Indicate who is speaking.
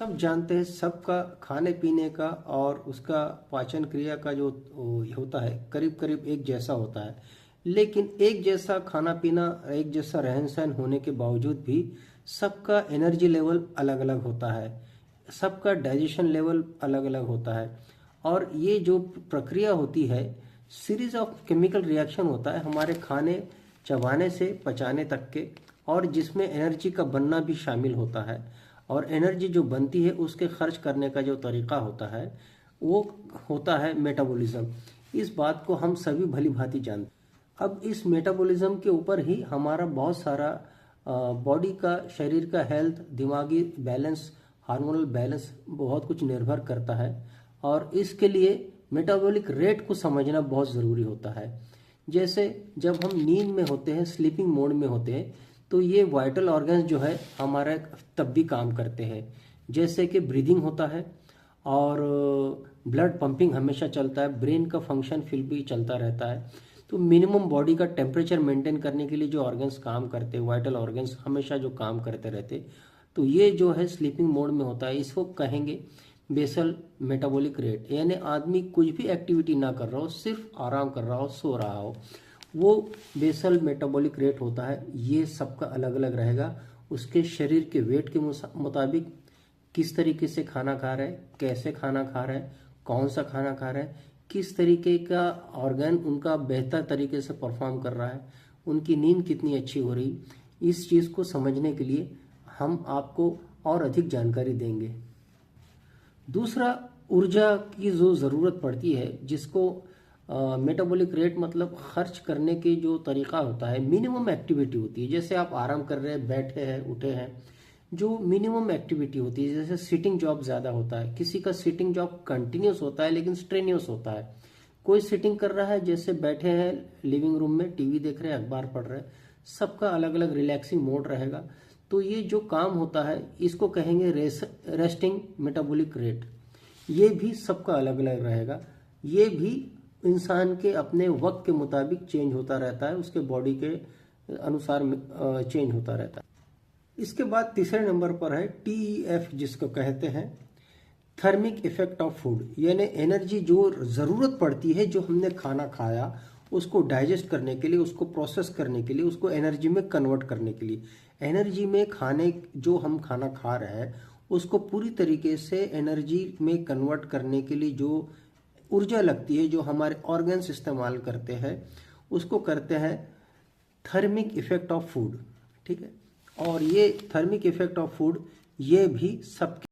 Speaker 1: सब जानते हैं, सबका खाने पीने का और उसका पाचन क्रिया का जो होता है करीब करीब एक जैसा होता है। लेकिन एक जैसा खाना पीना, एक जैसा रहन सहन होने के बावजूद भी सबका एनर्जी लेवल अलग अलग होता है, सबका डाइजेशन लेवल अलग अलग होता है। और ये जो प्रक्रिया होती है, सीरीज ऑफ केमिकल रिएक्शन होता है हमारे खाने चबाने से पचाने तक के, और जिसमें एनर्जी का बनना भी शामिल होता है। और एनर्जी जो बनती है उसके खर्च करने का जो तरीका होता है वो होता है मेटाबॉलिज्म। इस बात को हम सभी भली भांति जानते हैं। अब इस मेटाबॉलिज्म के ऊपर ही हमारा बहुत सारा बॉडी का, शरीर का हेल्थ, दिमागी बैलेंस, हार्मोनल बैलेंस बहुत कुछ निर्भर करता है। और इसके लिए मेटाबॉलिक रेट को समझना बहुत ज़रूरी होता है। जैसे जब हम नींद में होते हैं, स्लीपिंग मोड में होते हैं, तो ये वाइटल ऑर्गन्स जो है हमारा तब भी काम करते हैं। जैसे कि ब्रीदिंग होता है और ब्लड पंपिंग हमेशा चलता है, ब्रेन का फंक्शन फिर भी चलता रहता है। तो मिनिमम बॉडी का टेम्परेचर मेंटेन करने के लिए जो ऑर्गन्स काम करते हैं, वाइटल ऑर्गन्स हमेशा जो काम करते रहते, तो ये जो है स्लीपिंग मोड में होता है। इसको कहेंगे बेसल मेटाबॉलिक रेट। यानी आदमी कुछ भी एक्टिविटी ना कर रहा हो, सिर्फ आराम कर रहा हो, सो रहा हो, वो बेसल मेटाबॉलिक रेट होता है। ये सबका अलग अलग रहेगा, उसके शरीर के वेट के मुताबिक किस तरीके से खाना खा रहा है, कैसे खाना खा रहा है, कौन सा खाना खा रहा है, किस तरीके का ऑर्गन उनका बेहतर तरीके से परफॉर्म कर रहा है, उनकी नींद कितनी अच्छी हो रही। इस चीज़ को समझने के लिए हम आपको और अधिक जानकारी देंगे। दूसरा, ऊर्जा की जो ज़रूरत पड़ती है, जिसको मेटाबॉलिक रेट मतलब खर्च करने की जो तरीका होता है, मिनिमम एक्टिविटी होती है। जैसे आप आराम कर रहे हैं, बैठे हैं, उठे हैं, जो मिनिमम एक्टिविटी होती है। जैसे सिटिंग जॉब ज़्यादा होता है, किसी का सिटिंग जॉब कंटिन्यूस होता है लेकिन स्ट्रेनियस होता है। कोई सिटिंग कर रहा है, जैसे बैठे हैं लिविंग रूम में, टीवी देख रहे हैं, अखबार पढ़ रहे हैं, सबका अलग अलग रिलैक्सिंग मोड रहेगा। तो ये जो काम होता है इसको कहेंगे रेस्टिंग मेटाबॉलिक रेट। ये भी सबका अलग अलग रहेगा। ये भी इंसान के अपने वक्त के मुताबिक चेंज होता रहता है, उसके बॉडी के अनुसार चेंज होता रहता है। इसके बाद तीसरे नंबर पर है TEF, जिसको कहते हैं थर्मिक इफेक्ट ऑफ फूड। यानी एनर्जी जो ज़रूरत पड़ती है, जो हमने खाना खाया उसको डाइजेस्ट करने के लिए, उसको प्रोसेस करने के लिए, उसको एनर्जी में कन्वर्ट करने के लिए। एनर्जी में खाने, जो हम खाना खा रहे हैं उसको पूरी तरीके से एनर्जी में कन्वर्ट करने के लिए जो ऊर्जा लगती है, जो हमारे ऑर्गन्स इस्तेमाल करते हैं, उसको करते हैं थर्मिक इफेक्ट ऑफ फूड। ठीक है। और ये थर्मिक इफेक्ट ऑफ फूड ये भी सबके